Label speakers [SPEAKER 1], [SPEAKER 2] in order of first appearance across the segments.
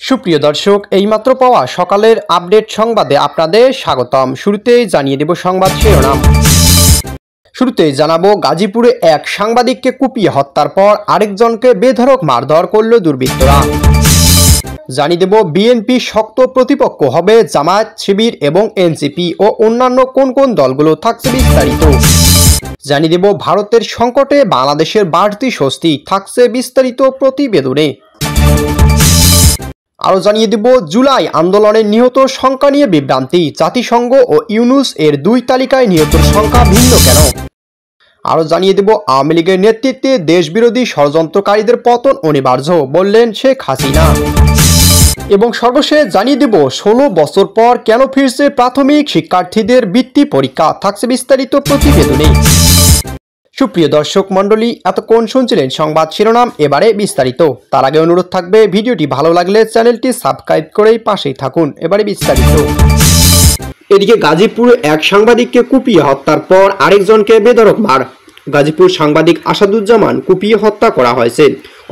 [SPEAKER 1] সুপ্রিয় দর্শক, এইমাত্র পাওয়া সকালের আপডেট সংবাদে আপনাদের স্বাগতম। শুরুতেই জানিয়ে দেব সংবাদ শিরোনাম। শুরুতেই জানাবো, গাজীপুরে এক সাংবাদিককে কুপিয়ে হত্যার পর আরেকজনকে বেধড়ক মারধর করল দুর্বৃত্তরা। জানিয়ে দেব, বিএনপি শক্ত প্রতিপক্ষ হবে জামায়াত, শিবির এবং এনসিপি ও অন্যান্য কোন কোন দলগুলো থাকছে বিস্তারিত। জানিয়ে দেব, ভারতের সংকটে বাংলাদেশের বাড়তি স্বস্তি থাকছে বিস্তারিত প্রতিবেদনে। আরও জানিয়ে দেব, জুলাই আন্দোলনে নিহত সংখ্যা নিয়ে বিভ্রান্তি, জাতিসংঘ ও ইউনুস এর দুই তালিকায় নিহতের সংখ্যা ভিন্ন কেন। আরও জানিয়ে দেব, আওয়ামী লীগের নেতৃত্বে দেশবিরোধী ষড়যন্ত্রকারীদের পতন অনিবার্য বললেন শেখ হাসিনা। এবং সর্বশেষ জানিয়ে দেব, 16 বছর পর কেন ফিরছে প্রাথমিক শিক্ষার্থীদের বৃত্তি পরীক্ষা, থাকছে বিস্তারিত প্রতিবেদনে। সুপ্রিয় দর্শক মণ্ডলী, এতক্ষণ শুনছিলেন সংবাদ শিরোনাম, এবারে বিস্তারিত। তার আগে অনুরোধ থাকবে, ভিডিওটি ভালো লাগলে চ্যানেলটি সাবস্ক্রাইব করেই পাশেই থাকুন। এবারে বিস্তারিত। এদিকে গাজীপুরে এক সাংবাদিককে কুপিয়ে হত্যার পর আরেকজনকে বেধড়ক মার। গাজীপুর সাংবাদিক আসাদুজ্জামান কুপিয়ে হত্যা করা হয়েছে।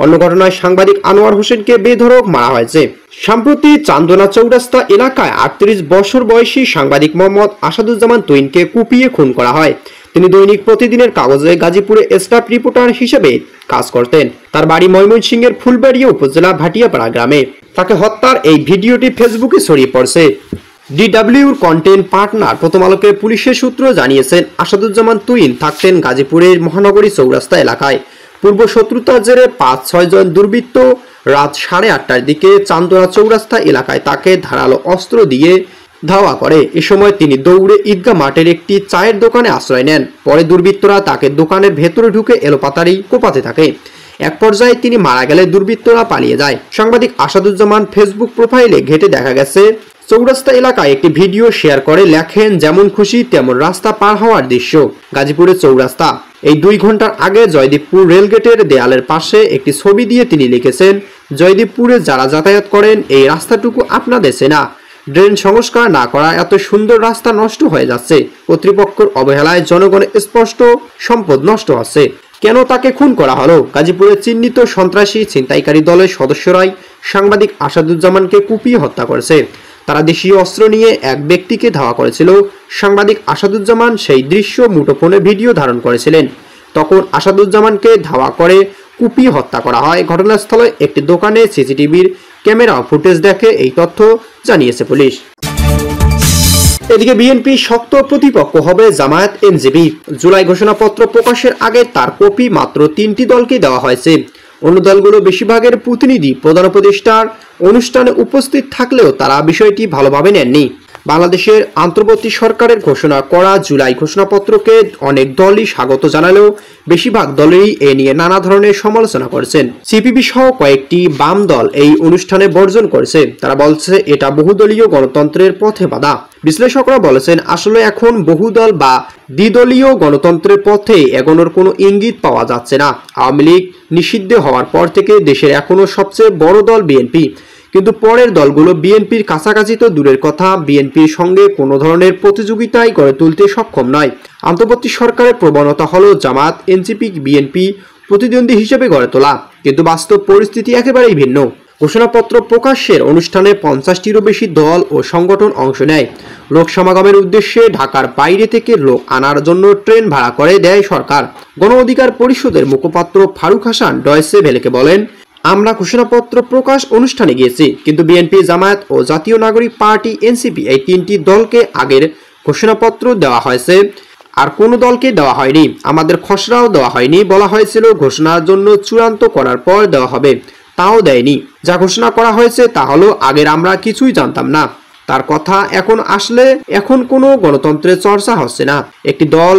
[SPEAKER 1] অন্য ঘটনায় সাংবাদিক আনোয়ার হোসেনকে বেধড়ক মারা হয়েছে। সম্প্রতি চান্দনা চৌরাস্তা এলাকায় 38 বছর বয়সী সাংবাদিক মোহাম্মদ আসাদুজ্জামান তুহিনকে কুপিয়ে খুন করা হয়। তিনি দৈনিক প্রতিদিনের কাগজে গাজীপুরে স্টাফ রিপোর্টার হিসেবে কাজ করতেন। তার বাড়ি ময়মনসিংহের ফুলবাড়িয়া উপজেলা ভাটিয়াপাড়া গ্রামে। তাকে হত্যার এই ভিডিওটি ফেসবুকে ছড়িয়ে পড়ছে। ডিডব্লিউর কন্টেন্ট পার্টনার প্রথম আলোকে পুলিশের সূত্র জানিয়েছেন, আসাদুজ্জামান তুহিন থাকতেন গাজীপুরের মহানগরী চৌরাস্তা এলাকায়। পূর্ব শত্রুতার জেরে 5-6 জন দুর্বৃত্ত রাত 8:30টার দিকে চান্দনা চৌরাস্তা এলাকায় তাকে ধারালো অস্ত্র দিয়ে ধাওয়া করে। এ সময় তিনি দৌড়ে ঈদগাহ মাঠের একটি চায়ের দোকানে আশ্রয় নেন। পরে দুর্বৃত্তরা তাকে দোকানের ভেতরে ঢুকে এলোপাতাড়ি কোপাতে থাকে। এক পর্যায়ে তিনি মারা গেলে দুর্বৃত্তরা পালিয়ে যায়। সাংবাদিক আসাদুজ্জামান ফেসবুক প্রোফাইলে ঘেঁটে দেখা গেছে, চৌরাস্তা এলাকায় একটি ভিডিও শেয়ার করে লেখেন, যেমন খুশি তেমন রাস্তা পার হওয়ার দৃশ্য। গাজীপুরের চৌরাস্তা। এই 2 ঘন্টার আগে জয়দীপপুর রেলগেটের দেয়ালের পাশে একটি ছবি দিয়ে তিনি লিখেছেন, জয়দীপপুরে যারা যাতায়াত করেন এই রাস্তাটুকু আপনাদের চেনা। ড্রেন সংস্কার না করা এত সুন্দর রাস্তা নষ্ট হয়ে যাচ্ছে। কর্তৃপক্ষের অবহেলায় জনগণের স্পষ্ট সম্পদ নষ্ট হচ্ছে। কেন তাকে খুন করা হলো? গাজীপুরে চিহ্নিত সন্ত্রাসী ছিনতাইকারী দলের সদস্যরাই সাংবাদিক আসাদুজ্জামানকে কুপিয়ে হত্যা করেছে। তারা দেশীয় অস্ত্র নিয়ে এক ব্যক্তিকে ধাওয়া করেছিল। সাংবাদিক আসাদুজ্জামান সেই দৃশ্য মুঠোফোনে ভিডিও ধারণ করেছিলেন। তখন আসাদুজ্জামানকে ধাওয়া করে কুপিয়ে হত্যা করা হয়। ঘটনাস্থলে একটি দোকানে সিসিটিভির ক্যামেরা ফুটেজ দেখে এই তথ্য জানিয়েছে পুলিশ। এদিকে বিএনপি শক্ত প্রতিপক্ষ হবে জামায়াত, এনসিপি। জুলাই ঘোষণাপত্র প্রকাশের আগে তার কপি মাত্র 3টি দলকে দেওয়া হয়েছে। অন্য দলগুলো বেশিরভাগের প্রতিনিধি প্রধান উপদেষ্টার অনুষ্ঠানে উপস্থিত থাকলেও তারা বিষয়টি ভালোভাবে নেননি। বাংলাদেশের অন্তর্বর্তী সরকারের ঘোষণা করা জুলাই ঘোষণাপত্রকে অনেক দলই স্বাগত জানালেও বেশিরভাগ দলেরই এ নিয়ে নানা ধরনের সমালোচনা করেছেন। সিপিবি সহ কয়েকটি বাম দল এই অনুষ্ঠানে বর্জন করেছে। তারা বলছে এটা বহুদলীয় গণতন্ত্রের পথে বাধা। বিশ্লেষকরা বলেছেন, আসলে এখন বহুদল বা দ্বিদলীয় গণতন্ত্রের পথে এগোনোর কোনো ইঙ্গিত পাওয়া যাচ্ছে না। আওয়ামী লীগ নিষিদ্ধ হওয়ার পর থেকে দেশের এখনো সবচেয়ে বড় দল বিএনপি, কিন্তু পরের দলগুলো বিএনপির কাছাকাছি তো দূরের কথা, বিএনপির সঙ্গে কোনো ধরনের প্রতিযোগিতায় গড়ে তুলতে সক্ষম নয়। অন্তর্বর্তী সরকারের প্রবণতা হলো জামাত, এনসিপি, বিএনপি প্রতিদ্বন্দ্বী হিসেবে গড়ে তোলা, কিন্তু বাস্তব পরিস্থিতি একেবারেই ভিন্ন। ঘোষণাপত্র প্রকাশের অনুষ্ঠানে 50টিরও বেশি দল ও সংগঠন অংশ নেয়। লোক সমাগমের উদ্দেশ্যে ঢাকার বাইরে থেকে লোক আনার জন্য ট্রেন ভাড়া করে দেয় সরকার। গণ অধিকার পরিষদের মুখপাত্র ফারুক হাসান ডয়েচে ভেলেকে বলেন, আমরা ঘোষণাপত্র প্রকাশ অনুষ্ঠানে গিয়েছি, কিন্তু বিএনপি, জামায়াত ও জাতীয় নাগরিক পার্টি, এনসিপি এই 3টি দলকে আগের ঘোষণাপত্র দেওয়া হয়েছে, আর কোনো দলকে দেওয়া হয়নি। আমাদের খসড়াও দেওয়া হয়নি। বলা হয়েছিল ঘোষণার জন্য চূড়ান্ত করার পর দেওয়া হবে, তাও দেয়নি। যা ঘোষণা করা হয়েছে তা হলো আগের আমরা কিছুই জানতাম না। তার কথা এখন আসলে এখন কোনো গণতন্ত্রের চর্চা হচ্ছে না। একটি দল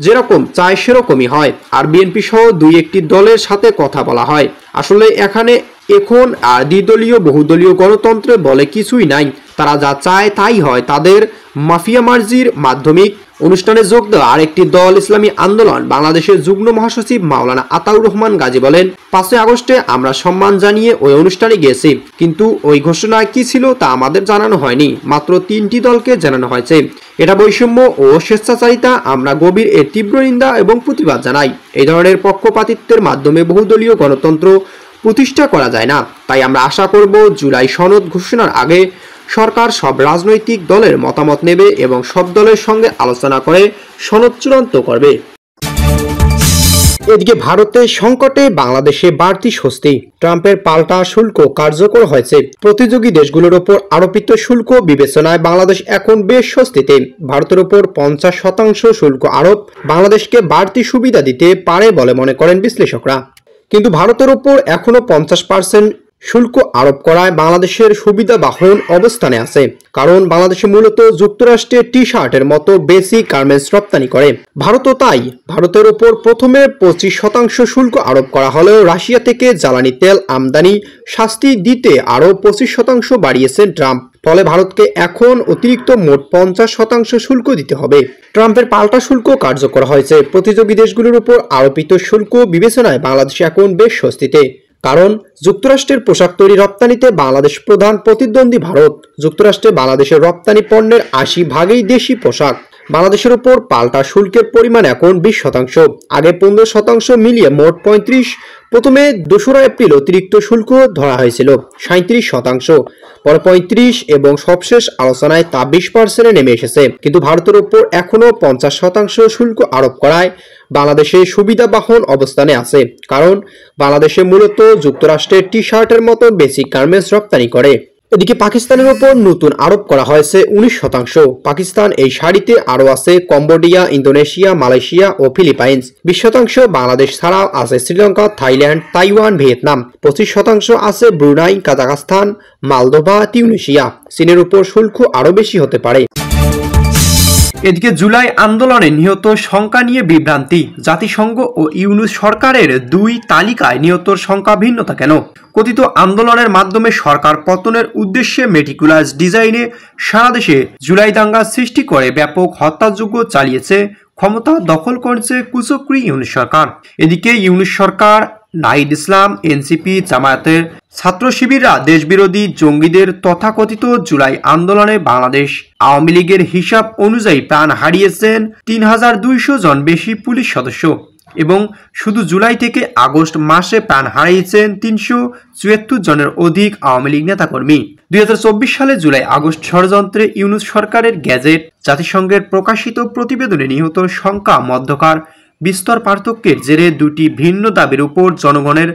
[SPEAKER 1] যেরকম চায় সেরকমই হয়, আর বিএনপি সহ 2-1টি দলের সাথে কথা বলা হয়। আসলে এখানে এখন আর দ্বিদলীয় বহুদলীয় গণতন্ত্রে বলে কিছুই নাই। তারা যা চায় তাই হয়। তাদের মাফিয়া মার্জির মাধ্যমিক অনুষ্ঠানে যোগ দেওয়া আরেকটি দল ইসলামী আন্দোলন বাংলাদেশের যুগ্ম মহাসচিব মাওলানা আতাউর রহমান গাজী বলেন, 5 আগস্টে আমরা সম্মান জানিয়ে ওই অনুষ্ঠানে গিয়েছি, কিন্তু ওই ঘোষণায় কি ছিল তা আমাদের জানানো হয়নি। মাত্র 3টি দলকে জানানো হয়েছে। এটা বৈষম্য ও স্বেচ্ছাচারিতা। আমরা গভীর তীব্র নিন্দা এবং প্রতিবাদ জানাই। এই ধরনের পক্ষপাতিত্বের মাধ্যমে বহুদলীয় গণতন্ত্র প্রতিষ্ঠা করা যায় না। তাই আমরা আশা করব জুলাই সনদ ঘোষণার আগে সরকার সব রাজনৈতিক দলের মতামত নেবে এবং সব দলের সঙ্গে আলোচনা করে সনদ চূড়ান্ত করবে। এদিকে ভারতের সংকটে বাংলাদেশে বাড়তি স্বস্তি। ট্রাম্পের পাল্টা শুল্ক কার্যকর হয়েছে। প্রতিযোগী দেশগুলোর ওপর আরোপিত শুল্ক বিবেচনায় বাংলাদেশ এখন বেশ স্বস্তিতে। ভারতের ওপর 50% শুল্ক আরোপ বাংলাদেশকে বাড়তি সুবিধা দিতে পারে বলে মনে করেন বিশ্লেষকরা। কিন্তু ভারতের ওপর এখনো 50% শুল্ক আরোপ করায় বাংলাদেশের সুবিধাবাহন অবস্থানে আছে, কারণ বাংলাদেশে মূলত যুক্তরাষ্ট্রের টি শার্টের মতো বেসিক গার্মেন্টস রপ্তানি করে ভারতও। তাই ভারতের ওপর প্রথমে 25% শুল্ক আরোপ করা হলেও রাশিয়া থেকে জ্বালানি তেল আমদানি শাস্তি দিতে আরও 25% বাড়িয়েছেন ট্রাম্প। ফলে ভারতকে এখন অতিরিক্ত মোট 50% শুল্ক দিতে হবে। ট্রাম্পের পাল্টা শুল্ক কার্যকর হয়েছে। প্রতিযোগী দেশগুলোর উপর আরোপিত শুল্ক বিবেচনায় বাংলাদেশ এখন বেশ স্বস্তিতে, কারণ যুক্তরাষ্ট্রের পোশাক তৈরি রপ্তানিতে বাংলাদেশ প্রধান প্রতিদ্বন্দ্বী ভারত। যুক্তরাষ্ট্রে বাংলাদেশের রপ্তানি পণ্যের 80% দেশি পোশাক। বাংলাদেশের উপর পাল্টা শুল্কের পরিমাণ এখন 20%, আগে 15% মিলিয়ে মোট 35। প্রথমে 2রা এপ্রিল অতিরিক্ত শুল্ক ধরা হয়েছিল 37%, পরে 35 এবং সবশেষ আলোচনায় তা 20% নেমে এসেছে। কিন্তু ভারতের উপর এখনো 50% শুল্ক আরোপ করায় বাংলাদেশে সুবিধাবাহন অবস্থানে আছে, কারণ বাংলাদেশে মূলত যুক্তরাষ্ট্রের টি শার্টের মতো বেসিক গার্মেন্টস রপ্তানি করে। এদিকে পাকিস্তানের উপর নতুন আরোপ করা হয়েছে 19%। পাকিস্তান এই সারিতে আরও আছে কম্বোডিয়া, ইন্দোনেশিয়া, মালয়েশিয়া ও ফিলিপাইন্স। 20% বাংলাদেশ ছাড়াও আছে শ্রীলঙ্কা, থাইল্যান্ড, তাইওয়ান, ভিয়েতনাম। 25% আছে ব্রুনাই, কাজাখস্তান, মালদোভা, তিউনিসিয়া। চীনের উপর শুল্ক আরও বেশি হতে পারে। এদিকে জুলাই আন্দোলনে নিহত সংখ্যা নিয়ে বিভ্রান্তি। জাতিসংঘ ও ইউনুস সরকারের 2 তালিকায় নিহতর সংখ্যা ভিন্নতা কেন? কথিত আন্দোলনের মাধ্যমে সরকার পতনের উদ্দেশ্যে মেটিকুলাস ডিজাইনে সারা দেশে জুলাই দাঙ্গা সৃষ্টি করে ব্যাপক হত্যাযজ্ঞ চালিয়েছে, ক্ষমতা দখল করেছে কুচক্রী ইউনুস সরকার। এদিকে ইউনুস সরকার, নাহিদ ইসলাম, এনসিপি, জামায়াতের ছাত্র শিবিররা দেশবিরোধী জঙ্গিদের তথাকথিত জুলাই আন্দোলনে বাংলাদেশ আওয়ামী লীগের হিসাব অনুযায়ী প্রাণ হারিয়েছেন 3200 জন বেশি পুলিশ সদস্য এবং শুধু জুলাই থেকে আগস্ট মাসে প্রাণ হারিয়েছেন 374 জনের অধিক আওয়ামী লীগ নেতাকর্মী। 2024 সালে জুলাই আগস্ট ষড়যন্ত্রে ইউনুস সরকারের গ্যাজেট, জাতিসংঘের প্রকাশিত প্রতিবেদনে নিহতর সংখ্যা মধ্যকার বিস্তর পার্থক্যের জেরে 2টি ভিন্ন দাবির উপর জনগণের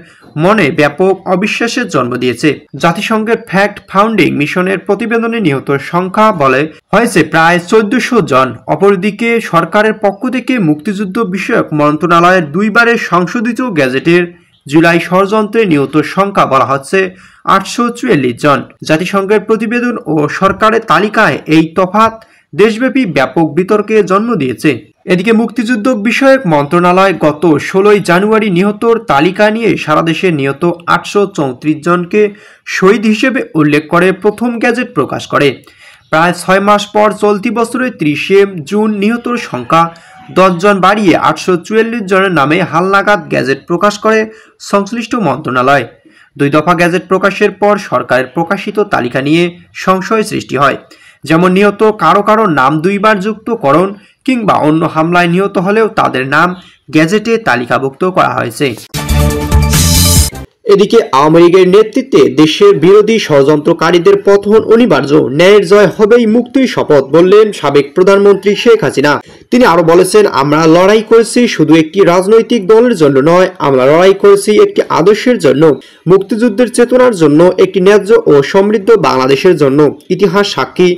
[SPEAKER 1] মনে ব্যাপক অবিশ্বাসের জন্ম দিয়েছে। জাতিসংঘের ফ্যাক্ট ফাউন্ডিং মিশনের প্রতিবেদনে নিহতর সংখ্যা বলে হয়েছে প্রায় 1400 জন। অপরদিকে সরকারের পক্ষ থেকে মুক্তিযুদ্ধ বিষয়ক মন্ত্রণালয়ের 2বারের সংশোধিত গ্যাজেটের জুলাই ষড়যন্ত্রে নিহতর সংখ্যা বলা হচ্ছে 844 জন। জাতিসংঘের প্রতিবেদন ও সরকারের তালিকায় এই তফাৎ দেশব্যাপী ব্যাপক বিতর্কে জন্ম দিয়েছে। এদিকে মুক্তিযুদ্ধ বিষয়ক মন্ত্রণালয় গত 16 জানুয়ারি নিহতর তালিকা নিয়ে সারা দেশে নিহত 834 জনকে শহীদ হিসেবে উল্লেখ করে প্রথম গ্যাজেট প্রকাশ করে। প্রায় 6 মাস পর চলতি বছরের 30 জুন নিহতর সংখ্যা 10 জন বাড়িয়ে 844 জনের নামে হালনাগাদ গ্যাজেট প্রকাশ করে সংশ্লিষ্ট মন্ত্রণালয়। 2 দফা গ্যাজেট প্রকাশের পর সরকারের প্রকাশিত তালিকা নিয়ে সংশয় সৃষ্টি হয়, যেমন নিহত কারো কারো নাম 2বার যুক্তকরণ কিংবা অন্য হামলায় নিহত হলেও তাদের নাম গ্যাজেটে তালিকাভুক্ত করা হয়েছে। এদিকে আওয়ামী লীগের নেতৃত্বে দেশের বিরোধী ষড়যন্ত্রকারীদের পতন অনিবার্য, ন্যায়ের জয় হবেই মুক্তির শপথ বললেন সাবেক প্রধানমন্ত্রী শেখ হাসিনা। তিনি আরো বলেছেন, আমরা লড়াই করেছি শুধু একটি রাজনৈতিক দলের জন্য নয়, আমরা লড়াই করেছি একটি আদর্শের জন্য, মুক্তিযুদ্ধের চেতনার জন্য, একটি ন্যায্য ও সমৃদ্ধ বাংলাদেশের জন্য। ইতিহাস সাক্ষী,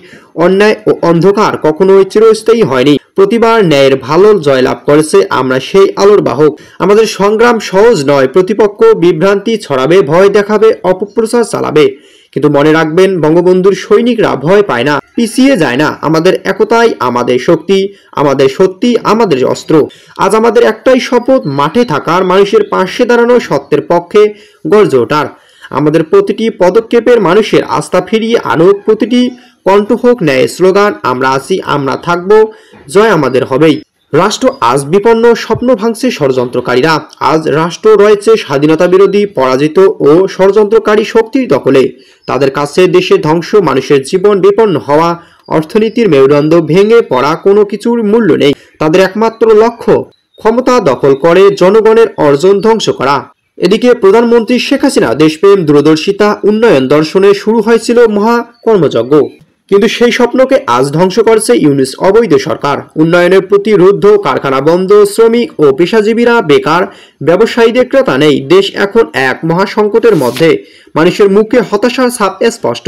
[SPEAKER 1] অন্যায় ও অন্ধকার কখনোই চিরস্থায়ী হয়নি। প্রতিবার ন্যায়ের ভালো জয়লাভ করেছে। আমরা সেই আলোর বাহক। আমাদের সংগ্রাম সহজ নয়। প্রতিপক্ষ বিভ্রান্তি ছড়াবে, ভয় দেখাবে, অপপ্রচার চালাবে, কিন্তু মনে রাখবেন, বঙ্গবন্ধুর সৈনিকরা ভয় পায় না, পিছিয়ে যায় না। আমাদের একতাই আমাদের শক্তি, আমাদের সত্যি আমাদের অস্ত্র। আজ আমাদের একটাই শপথ, মাঠে থাকার, মানুষের পাশে দাঁড়ানো, সত্যের পক্ষে গর্জে ওঠার। আমাদের প্রতিটি পদক্ষেপের মানুষের আস্থা ফিরিয়ে আনুক, প্রতিটি কণ্ঠ হোক ন্যায়ের স্লোগান। আমরা আছি, আমরা থাকবো, জয় আমাদের হবেই। রাষ্ট্র আজ বিপন্ন, স্বপ্ন ভাঙছে ষড়যন্ত্রকারীরা। আজ রাষ্ট্র রয়েছে স্বাধীনতা বিরোধী, পরাজিত ও ষড়যন্ত্রকারী শক্তির দখলে। তাদের কাছে দেশে ধ্বংস, মানুষের জীবন বিপন্ন হওয়া, অর্থনীতির মেরুদণ্ড ভেঙে পড়া কোনো কিছুর মূল্য নেই। তাদের একমাত্র লক্ষ্য ক্ষমতা দখল করে জনগণের অর্জন ধ্বংস করা। এদিকে প্রধানমন্ত্রী শেখ হাসিনা দেশপ্রেম, দূরদর্শিতা, উন্নয়ন দর্শনে শুরু হয়েছিল মহা কর্মযজ্ঞ, কিন্তু সেই স্বপ্নকে আজ ধ্বংস করছে ইউনূস অবৈধ সরকার। উন্নয়নের প্রতি রুদ্ধ, কারখানা বন্ধ, শ্রমিক ও পেশাজীবীরা বেকার, ব্যবসায়ীদের ক্রেতা নেই। দেশ এখন এক মহা সংকটের মধ্যে। মানুষের মুখে হতাশার ছাপ স্পষ্ট।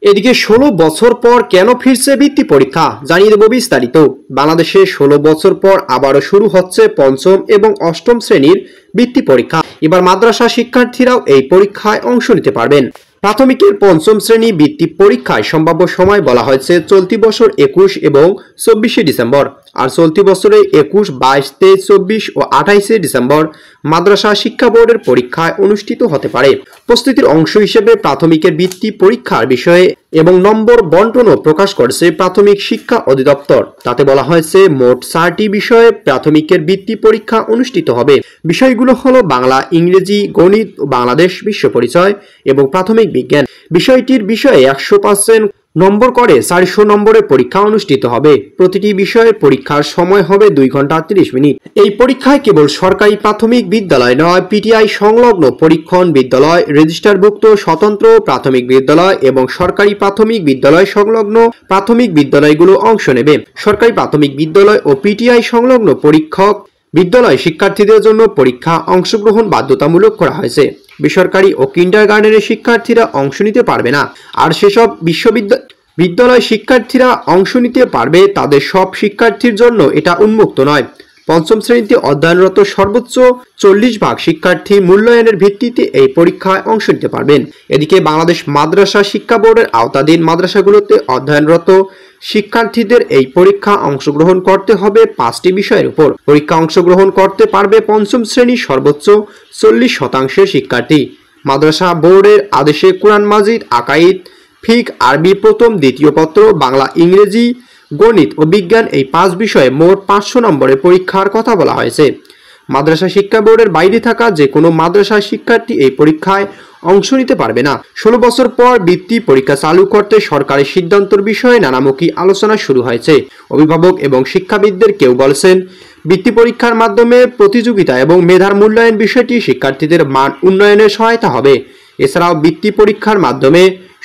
[SPEAKER 1] এদিকে 16 বছর পর কেন ফিরছে বৃত্তি পরীক্ষা, জানিয়ে দেব বিস্তারিত। বাংলাদেশে 16 বছর পর আবারও শুরু হচ্ছে পঞ্চম এবং অষ্টম শ্রেণীর বৃত্তি পরীক্ষা। এবার মাদ্রাসা শিক্ষার্থীরাও এই পরীক্ষায় অংশ নিতে পারবেন। প্রাথমিকের পঞ্চম শ্রেণী বৃত্তি পরীক্ষায় সম্ভাব্য সময় বলা হয়েছে চলতি বছর 21 এবং 24 ডিসেম্বর। আর চলতি বছরে 21, 22, 23, 24 ও 28 ডিসেম্বর মাদ্রাসা শিক্ষা বোর্ডের পরীক্ষায় অনুষ্ঠিত হতে পারে। প্রস্তুতির অংশ হিসেবে প্রাথমিকের বৃত্তি পরীক্ষার বিষয়ে এবং নম্বর বন্টনও প্রকাশ করেছে প্রাথমিক শিক্ষা অধিদপ্তর। তাতে বলা হয়েছে মোট 4টি বিষয়ে প্রাথমিকের বৃত্তি পরীক্ষা অনুষ্ঠিত হবে। বিষয়গুলো হলো বাংলা, ইংরেজি, গণিত, বাংলাদেশ বিশ্ব পরিচয় এবং প্রাথমিক বিজ্ঞান। বিষয়টির বিষয়ে 100% নম্বর করে 400 নম্বরের পরীক্ষা অনুষ্ঠিত হবে। প্রতিটি বিষয়ের পরীক্ষার সময় হবে 2 ঘন্টা 30 মিনিট। এই পরীক্ষায় কেবল সরকারি প্রাথমিক বিদ্যালয় নয়, পিটিআই সংলগ্ন পরীক্ষণ বিদ্যালয়, রেজিস্টারভুক্ত স্বতন্ত্র প্রাথমিক বিদ্যালয় এবং সরকারি প্রাথমিক বিদ্যালয় সংলগ্ন প্রাথমিক বিদ্যালয়গুলো অংশ নেবে। সরকারি প্রাথমিক বিদ্যালয় ও পিটিআই সংলগ্ন পরীক্ষক বিদ্যালয় শিক্ষার্থীদের জন্য পরীক্ষা অংশগ্রহণ বাধ্যতামূলক করা হয়েছে। বেসরকারি ও কিন্ডারগার্টেনের শিক্ষার্থীরা অংশ নিতে পারবে না। আর সেসব বিদ্যালয় শিক্ষার্থীরা অংশ নিতে পারবে, তাদের সব শিক্ষার্থীর জন্য এটা উন্মুক্ত নয়। পঞ্চম শ্রেণীতে অধ্যয়নরত সর্বোচ্চ 40% শিক্ষার্থী মূল্যায়নের ভিত্তিতে এই পরীক্ষায় অংশ নিতে পারবেন। এদিকে বাংলাদেশ মাদ্রাসা শিক্ষা বোর্ডের আওতাধীন মাদ্রাসাগুলোতে অধ্যয়নরত শিক্ষার্থীদের এই পরীক্ষা অংশগ্রহণ করতে হবে 5টি বিষয়ের উপর। পরীক্ষা অংশগ্রহণ করতে পারবে পঞ্চম শ্রেণীর সর্বোচ্চ 40% শিক্ষার্থী। মাদ্রাসা বোর্ডের আদেশে কোরআন মাজিদ, আকাইদ, ফিক, আরবি প্রথম, দ্বিতীয় পত্র, বাংলা, ইংরেজি, গণিত ও বিজ্ঞান এই 5 বিষয়ে মোট 500 নম্বরের পরীক্ষার কথা বলা হয়েছে। মাদ্রাসা শিক্ষা বোর্ডের বাইরে থাকা যে কোনো মাদ্রাসা শিক্ষার্থী এই পরীক্ষায় অংশ নিতে পারবে না। 16 বছর পর বৃত্তি পরীক্ষা চালু করতে সরকারের সিদ্ধান্তের বিষয়ে নানামুখী আলোচনা শুরু হয়েছে। অভিভাবক এবং শিক্ষাবিদদের কেউ বলছেন, বৃত্তি পরীক্ষার মাধ্যমে প্রতিযোগিতা এবং মেধার মূল্যায়ন বিষয়টি শিক্ষার্থীদের মান উন্নয়নে সহায়তা হবে। এছাড়াও বৃত্তি পরীক্ষার মাধ্যমে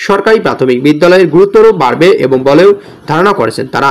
[SPEAKER 1] সরকারি প্রাথমিক বিদ্যালয়ের গুরুত্বও বাড়বে এবং বলেও ধারণা করেছেন তারা।